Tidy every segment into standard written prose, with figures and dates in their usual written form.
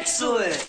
Excellent!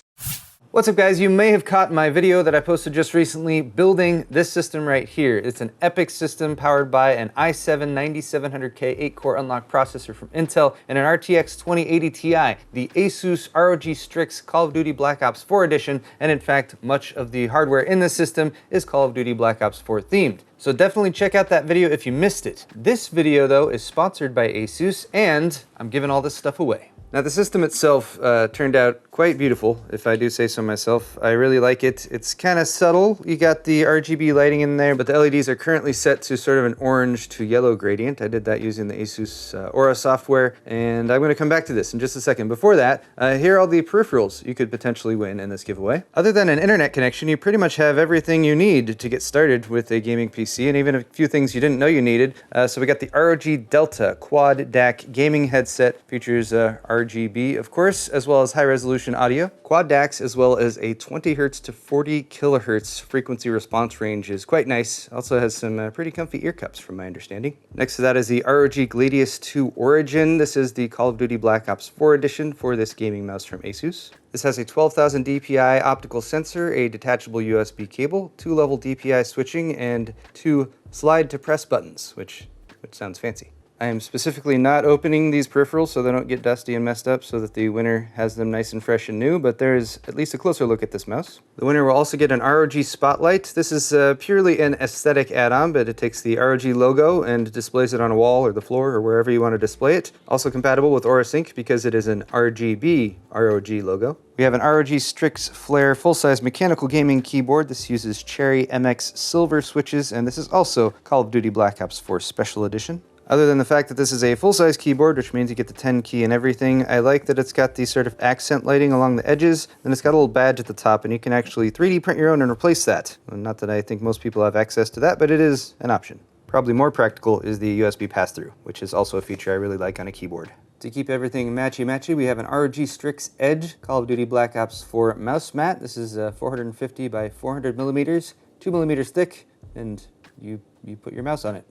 What's up guys, you may have caught my video that I posted just recently building this system right here. It's an epic system powered by an i7-9700K 8-core unlock processor from Intel and an RTX 2080 Ti, the ASUS ROG Strix Call of Duty Black Ops 4 edition, and in fact, much of the hardware in this system is Call of Duty Black Ops 4 themed. So definitely check out that video if you missed it. This video though is sponsored by ASUS and I'm giving all this stuff away. Now the system itself turned out quite beautiful, if I do say so myself. I really like it. It's kind of subtle. You got the RGB lighting in there, but the LEDs are currently set to sort of an orange to yellow gradient. I did that using the ASUS Aura software, and I'm going to come back to this in just a second. Before that, here are all the peripherals you could potentially win in this giveaway. Other than an internet connection, you pretty much have everything you need to get started with a gaming PC, and even a few things you didn't know you needed. So we got the ROG Delta Quad DAC gaming headset. Features RGB, of course, as well as high-resolution audio. Quad DACs, as well as a 20 Hz to 40 kHz frequency response range, is quite nice. Also has some pretty comfy ear cups, from my understanding. Next to that is the ROG Gladius 2 Origin. This is the Call of Duty Black Ops 4 edition for this gaming mouse from ASUS. This has a 12,000 dpi optical sensor, a detachable USB cable, 2-level DPI switching, and 2 slide-to-press buttons, which sounds fancy. I am specifically not opening these peripherals so they don't get dusty and messed up so that the winner has them nice and fresh and new, but there's at least a closer look at this mouse. The winner will also get an ROG Spotlight. This is purely an aesthetic add-on, but it takes the ROG logo and displays it on a wall or the floor or wherever you want to display it. Also compatible with Aura Sync because it is an RGB ROG logo. We have an ROG Strix Flare full-size mechanical gaming keyboard. This uses Cherry MX silver switches, and this is also Call of Duty Black Ops 4 Special Edition. Other than the fact that this is a full-size keyboard, which means you get the 10 key and everything, I like that it's got the sort of accent lighting along the edges, and it's got a little badge at the top, and you can actually 3D print your own and replace that. Not that I think most people have access to that, but it is an option. Probably more practical is the USB pass-through, which is also a feature I really like on a keyboard. To keep everything matchy-matchy, we have an ROG Strix Edge Call of Duty Black Ops 4 mouse mat. This is 450 by 400 millimeters, 2 millimeters thick, and you put your mouse on it.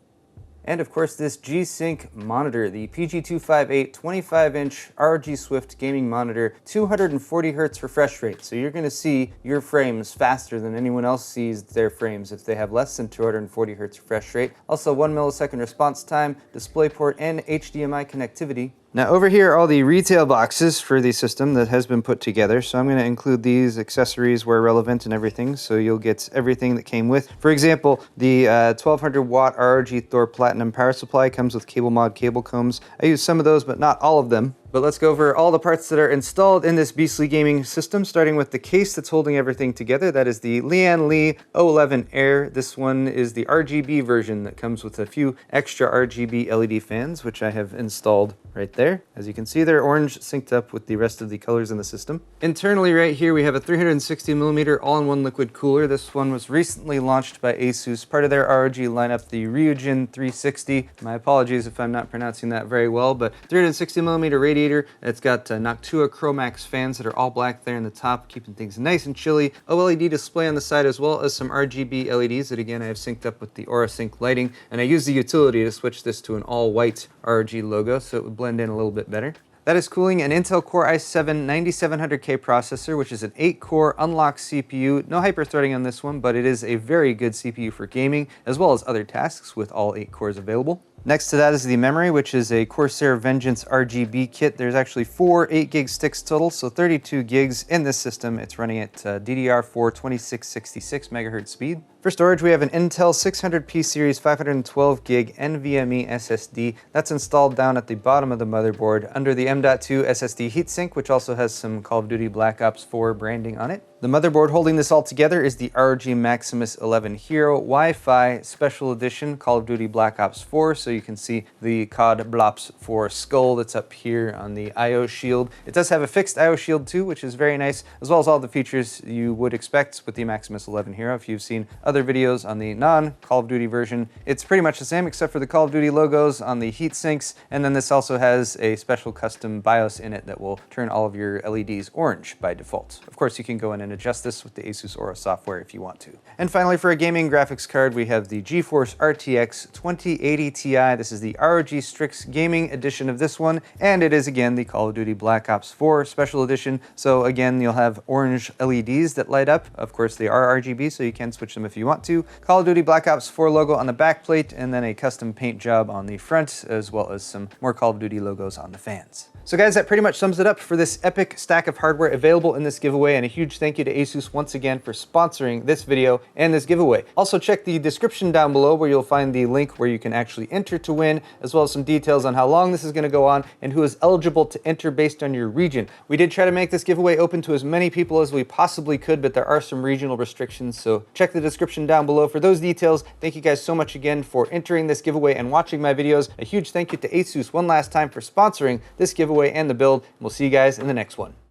And of course this G-Sync monitor, the PG258 25-inch ROG Swift gaming monitor, 240 Hz refresh rate. So you're going to see your frames faster than anyone else sees their frames if they have less than 240 Hz refresh rate. Also 1 millisecond response time, DisplayPort, and HDMI connectivity. Now over here are all the retail boxes for the system that has been put together, so I'm going to include these accessories where relevant and everything, so you'll get everything that came with. For example, the 1200 watt ROG Thor Platinum power supply comes with cable mod cable combs. I use some of those, but not all of them. But let's go over all the parts that are installed in this beastly gaming system, starting with the case that's holding everything together. That is the Lian Li 011 Air. This one is the RGB version that comes with a few extra RGB LED fans, which I have installed right there. As you can see, they're orange, synced up with the rest of the colors in the system. Internally right here, we have a 360mm all-in-one liquid cooler. This one was recently launched by ASUS, part of their ROG lineup, the Ryujin 360. My apologies if I'm not pronouncing that very well, but 360mm radiator. It's got Noctua Chromax fans that are all black there in the top, keeping things nice and chilly. OLED display on the side, as well as some RGB LEDs that again I have synced up with the Aura Sync lighting, and I used the utility to switch this to an all-white ROG logo so it would blend in a little bit better. That is cooling an Intel Core i7-9700K processor, which is an 8-core unlocked CPU. No hyper-threading on this one, but it is a very good CPU for gaming, as well as other tasks with all 8 cores available. Next to that is the memory, which is a Corsair Vengeance RGB kit. There's actually 4 8-gig sticks total, so 32 gigs in this system. It's running at DDR4 2666 MHz speed. For storage, we have an Intel 600P series 512 gig NVMe SSD. That's installed down at the bottom of the motherboard under the M.2 SSD heatsink, which also has some Call of Duty Black Ops 4 branding on it. The motherboard holding this all together is the ROG Maximus 11 Hero Wi-Fi Special Edition Call of Duty Black Ops 4, so you can see the COD Blops 4 skull that's up here on the I/O shield. It does have a fixed I/O shield too, which is very nice, as well as all the features you would expect with the Maximus 11 Hero. If you've seen other videos on the non-Call of Duty version, it's pretty much the same except for the Call of Duty logos on the heat sinks, and then this also has a special custom BIOS in it that will turn all of your LEDs orange by default. Of course, you can go in and adjust this with the ASUS Aura software if you want to. And finally, for a gaming graphics card, we have the GeForce RTX 2080 Ti Ti. This is the ROG Strix Gaming Edition of this one, and it is again the Call of Duty Black Ops 4 Special Edition. So again, you'll have orange LEDs that light up. Of course, they are RGB, so you can switch them if you want to. Call of Duty Black Ops 4 logo on the back plate, and then a custom paint job on the front, as well as some more Call of Duty logos on the fans. So guys, that pretty much sums it up for this epic stack of hardware available in this giveaway, and a huge thank you to ASUS once again for sponsoring this video and this giveaway. Also check the description down below where you'll find the link where you can actually enter to win, as well as some details on how long this is going to go on and who is eligible to enter based on your region. We did try to make this giveaway open to as many people as we possibly could, but there are some regional restrictions, so check the description down below for those details. Thank you guys so much again for entering this giveaway and watching my videos. A huge thank you to ASUS one last time for sponsoring this giveaway and the build. We'll see you guys in the next one.